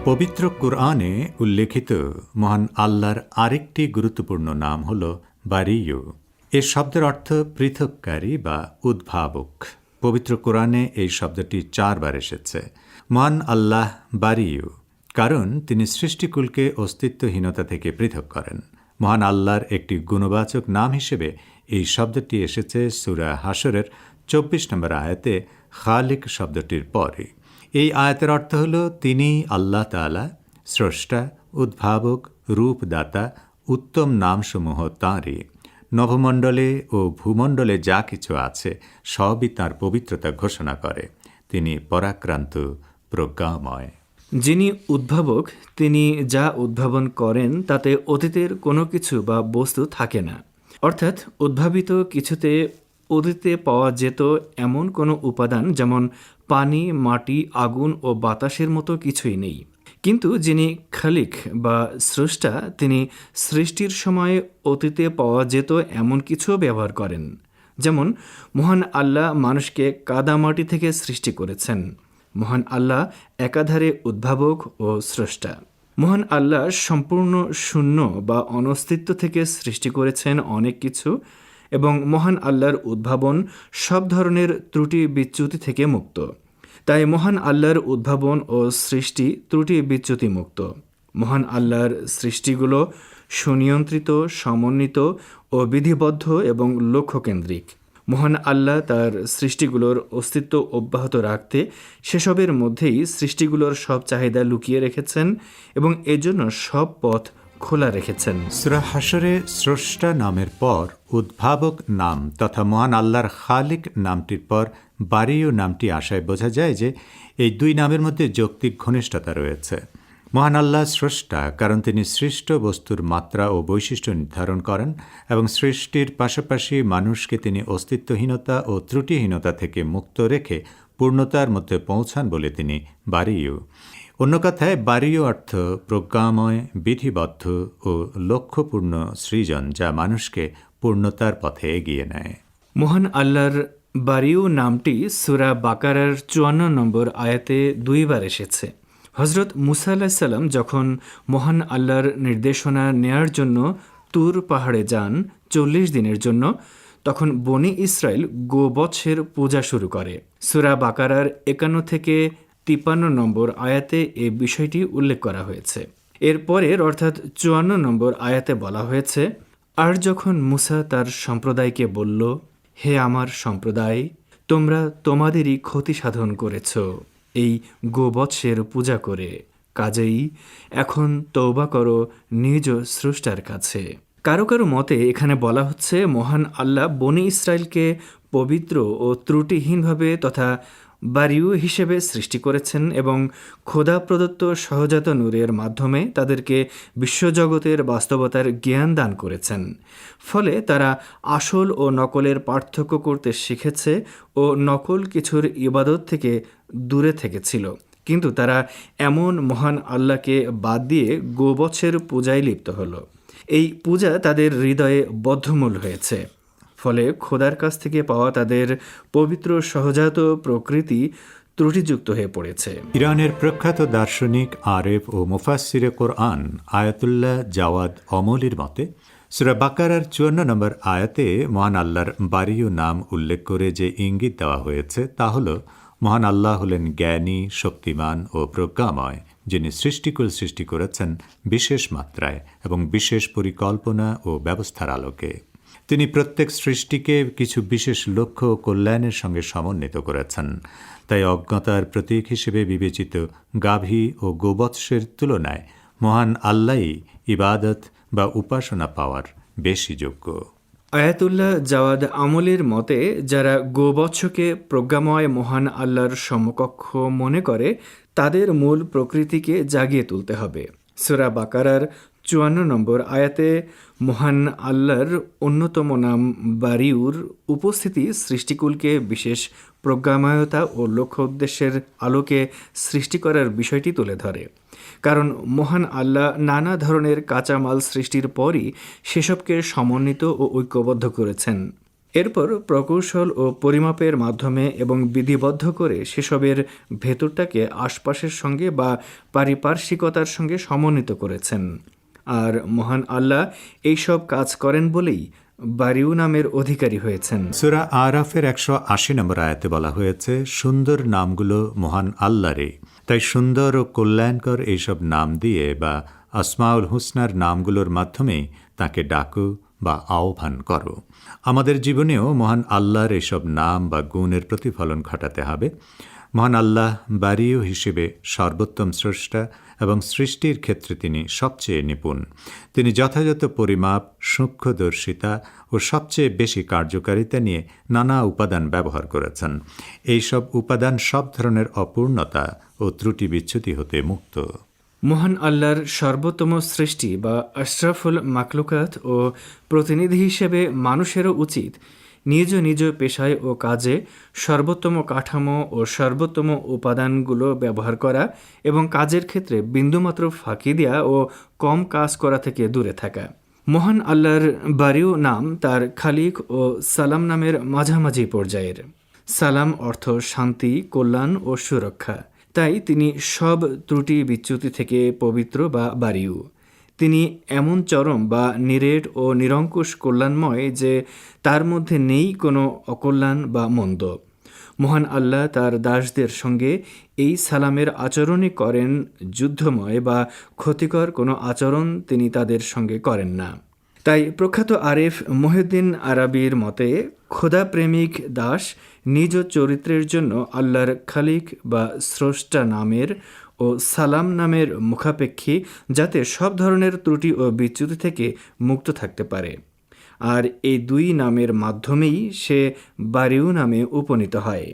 পবিত্র কুরআনে উল্লেখিত মহান আল্লাহর আরেকটি গুরুত্বপূর্ণ নাম হল বারিয়ু। এর শব্দের অর্থ পৃথককারী বা উদ্ভাবক। পবিত্র কুরআনে এই শব্দটি 4 বার এসেছে। মহান আল্লাহ বারিয়ু, কারণ তিনি সৃষ্টিকুলকে অস্তিত্বহীনতা থেকে পৃথক করেন। মহান আল্লাহর একটি গুণবাচক নাম হিসেবে এই শব্দটি এসেছে সূরা হাশরের 24 নম্বর আয়াতে খালিক শব্দটির পরে। এই আয়াতের অর্থ হল তিনি আল্লাহ তাআলা, স্রষ্টা, উদ্ভাবক, রূপদাতা। উত্তম নামসমূহ তাঁরই। নভমণ্ডলে ও ভূমণ্ডলে যা কিছু আছে সবই তাঁর পবিত্রতা ঘোষণা করে। তিনি পরাক্রান্ত, প্রজ্ঞাময়। যিনি উদ্ভাবক, তিনি যা উদ্ভাবন করেন তাতে অতীতের কোনো কিছু বা বস্তু থাকে না। অর্থাৎ উদ্ভাবিত কিছুতে অতীতে পাওয়া যেত এমন কোনো উপাদান, যেমন পানি, মাটি, আগুন ও বাতাসের মতো কিছুই নেই। কিন্তু যিনি খালিক বা স্রষ্টা, তিনি সৃষ্টির সময় অতীতে পাওয়া যেত এমন কিছুও ব্যবহার করেন। যেমন মহান আল্লাহ মানুষকে কাদামাটি থেকে সৃষ্টি করেছেন। মহান আল্লাহ একাধারে উদ্ভাবক ও স্রষ্টা। মহান আল্লাহ সম্পূর্ণ শূন্য বা অনস্তিত্ব থেকে সৃষ্টি করেছেন অনেক কিছু, এবং মহান আল্লাহর উদ্ভাবন সব ধরনের ত্রুটি বিচ্যুতি থেকে মুক্ত। তাই মহান আল্লাহর উদ্ভাবন ও সৃষ্টি ত্রুটি বিচ্যুতি মুক্ত। মহান আল্লাহর সৃষ্টিগুলো সুনিয়ন্ত্রিত, সমন্বিত ও বিধিবদ্ধ এবং লক্ষ্যকেন্দ্রিক। মহান আল্লাহ তার সৃষ্টিগুলোর অস্তিত্ব অব্যাহত রাখতে সেসবের মধ্যেই সৃষ্টিগুলোর সব চাহিদা লুকিয়ে রেখেছেন এবং এজন্য সব পথ খোলা রেখেছেন। সূরা হাশরে স্রষ্টা নামের পর উদ্ভাবক নাম তথা মহান আল্লাহর খালিক নামটির পর বারিয়ু নামটি আসায় বোঝা যায় যে এই দুই নামের মধ্যে যৌক্তিক ঘনিষ্ঠতা রয়েছে। মহান আল্লাহ স্রষ্টা, কারণ তিনি সৃষ্ট বস্তুর মাত্রা ও বৈশিষ্ট্য নির্ধারণ করেন এবং সৃষ্টির পাশাপাশি মানুষকে তিনি অস্তিত্বহীনতা ও ত্রুটিহীনতা থেকে মুক্ত রেখে পূর্ণতার মধ্যে পৌঁছান বলে তিনি বারিয়ু। অন্য কথায় বারিয়ু অর্থ প্রজ্ঞাময়, বিধিবদ্ধ ও লক্ষ্যপূর্ণ সৃজন, যা মানুষকে পূর্ণতার পথে এগিয়ে নেয়। মহান আল্লাহর বারিয়ু নামটি সূরা বাকারার 54 নম্বর আয়াতে 2 বার এসেছে। হজরত মুসা আলাইহিস সালাম যখন মহান আল্লাহর নির্দেশনা নেয়ার জন্য তুর পাহাড়ে যান 40 দিনের জন্য, তখন বনি ইসরায়েল গোবৎসের পূজা শুরু করে। সূরা বাকারার 51 থেকে 53 নম্বর আয়াতে এ বিষয়টি উল্লেখ করা হয়েছে। এরপরের অর্থাৎ 54 নম্বর আয়াতে বলা হয়েছে, আর যখন মুসা তার সম্প্রদায়কে বলল, হে আমার সম্প্রদায়, তোমরা তোমাদেরই ক্ষতি সাধন করেছ এই গোবৎসের পূজা করে, কাজেই এখন তওবা করো নিজ স্রষ্টার কাছে। কারো কারো মতে এখানে বলা হচ্ছে মহান আল্লাহ বনি ইসরায়েলকে পবিত্র ও ত্রুটিহীনভাবে তথা বারিয়ু হিসেবে সৃষ্টি করেছেন এবং খোদা প্রদত্ত সহজাত নূরের মাধ্যমে তাদেরকে বিশ্বজগতের বাস্তবতার জ্ঞান দান করেছেন। ফলে তারা আসল ও নকলের পার্থক্য করতে শিখেছে ও নকল কিছুর ইবাদত থেকে দূরে থেকেছিল। কিন্তু তারা এমন মহান আল্লাহকে বাদ দিয়ে গোবৎসের পূজায় লিপ্ত হলো। এই পূজা তাদের হৃদয়ে বদ্ধমূল হয়েছে। ফলে খোদার কাছ থেকে পাওয়া তাদের পবিত্র সহজাত প্রকৃতি ত্রুটিযুক্ত হয়ে পড়েছে। ইরানের প্রখ্যাত দার্শনিক, আরেফ ও মুফাসসিরে কোরআন আয়াতুল্লাহ জাওয়াদ অমলির মতে সূরা বাকারার 54 নম্বর আয়াতে মহান আল্লাহর বারিয়ু নাম উল্লেখ করে যে ইঙ্গিত দেওয়া হয়েছে তা হল মহান আল্লাহ হলেন জ্ঞানী, শক্তিমান ও প্রজ্ঞাময়, যিনি সৃষ্টিকুল সৃষ্টি করেছেন বিশেষ মাত্রায় এবং বিশেষ পরিকল্পনা ও ব্যবস্থার আলোকে। তিনি প্রত্যেক সৃষ্টিকে কিছু বিশেষ লক্ষ্য ও কল্যাণের সঙ্গে সমন্বিত করেছেন। তাই অজ্ঞতার প্রতীক হিসেবে বিবেচিত গাভী ও গোবৎসের তুলনায় মহান আল্লাহই ইবাদত বা উপাসনা পাওয়ার বেশি যোগ্য। আয়াতুল্লাহ জাওয়াদ আমলের মতে যারা গোবৎসকে প্রজ্ঞাময় মহান আল্লাহর সমকক্ষ মনে করে, তাদের মূল প্রকৃতিকে জাগিয়ে তুলতে হবে। সূরা বাকারার 54 নম্বর আয়াতে মহান আল্লাহর অন্যতম নাম বারিউর উপস্থিতি সৃষ্টিকুলকে বিশেষ প্রজ্ঞাময়তা ও লক্ষ্য উদ্দেশ্যের আলোকে সৃষ্টি করার বিষয়টি তুলে ধরে। কারণ মহান আল্লাহ নানা ধরনের কাঁচামাল সৃষ্টির পরই সেসবকে সমন্বিত ও ঐক্যবদ্ধ করেছেন। এরপর প্রকৌশল ও পরিমাপের মাধ্যমে এবং বিধিবদ্ধ করে সেসবের ভেতরটাকে আশপাশের সঙ্গে বা পারিপার্শ্বিকতার সঙ্গে সমন্বিত করেছেন। আর মহান আল্লাহ এইসব কাজ করেন বলেই বারিউ নামের অধিকারী হয়েছেন। সূরা আরাফের 180 নম্বর আয়াতে বলা হয়েছে, সুন্দর নামগুলো মহান আল্লাহরই, তাই সুন্দর ও কল্যাণকর এইসব নাম দিয়ে বা আসমাউল হুসনার নামগুলোর মাধ্যমে তাকে ডাকো বা আহ্বান করো। আমাদের জীবনেও মহান আল্লাহর এসব নাম বা গুণের প্রতিফলন ঘটাতে হবে। মহান আল্লাহ বারিউ হিসেবে সর্বোত্তম স্রষ্টা এবং সৃষ্টির ক্ষেত্রে তিনি সবচেয়ে নিপুণ। তিনি যথাযথ পরিমাপ, সূক্ষ্মদর্শিতা ও সবচেয়ে বেশি কার্যকারিতা নিয়ে নানা উপাদান ব্যবহার করেছেন। এইসব উপাদান সব ধরনের অপূর্ণতা ও ত্রুটি বিচ্যুতি হতে মুক্ত। মহান আল্লাহর সর্বোত্তম সৃষ্টি বা আশরাফুল মাকলুকাত ও প্রতিনিধি হিসেবে মানুষেরও উচিত নিজ নিজ পেশায় ও কাজে সর্বোত্তম কাঠামো ও সর্বোত্তম উপাদানগুলো ব্যবহার করা এবং কাজের ক্ষেত্রে বিন্দুমাত্র ফাঁকি দেওয়া ও কম কাজ করা থেকে দূরে থাকা। মহান আল্লাহর বারিউ নাম তার খালিক ও সালাম নামের মাঝামাঝি পর্যায়ের। সালাম অর্থ শান্তি, কল্যাণ ও সুরক্ষা, তাই তিনি সব ত্রুটি বিচ্যুতি থেকে পবিত্র বা বারিউ। তিনি এমন চরম বা নিরেট ও নিরঙ্কুশ কল্যাণময় যে তার মধ্যে নেই কোনো অকল্যাণ বা মন্দ। মহান আল্লাহ তার দাসদের সঙ্গে এই সালামের আচরণই করেন যুদ্ধময় বা ক্ষতিকর কোনো আচরণ তিনি তাদের সঙ্গে করেন না। তাই প্রখ্যাত আরেফ মহিউদ্দিন আরাবির মতে খোদাপ্রেমিক দাস নিজ চরিত্রের জন্য আল্লাহর খালিক বা স্রষ্টা নামের ও সালাম নামের মুখাপেক্ষী, যাতে সব ধরনের ত্রুটি ও বিচ্যুতি থেকে মুক্ত থাকতে পারে। আর এই দুই নামের মাধ্যমেই সে বারিউ নামে উপনীত হয়।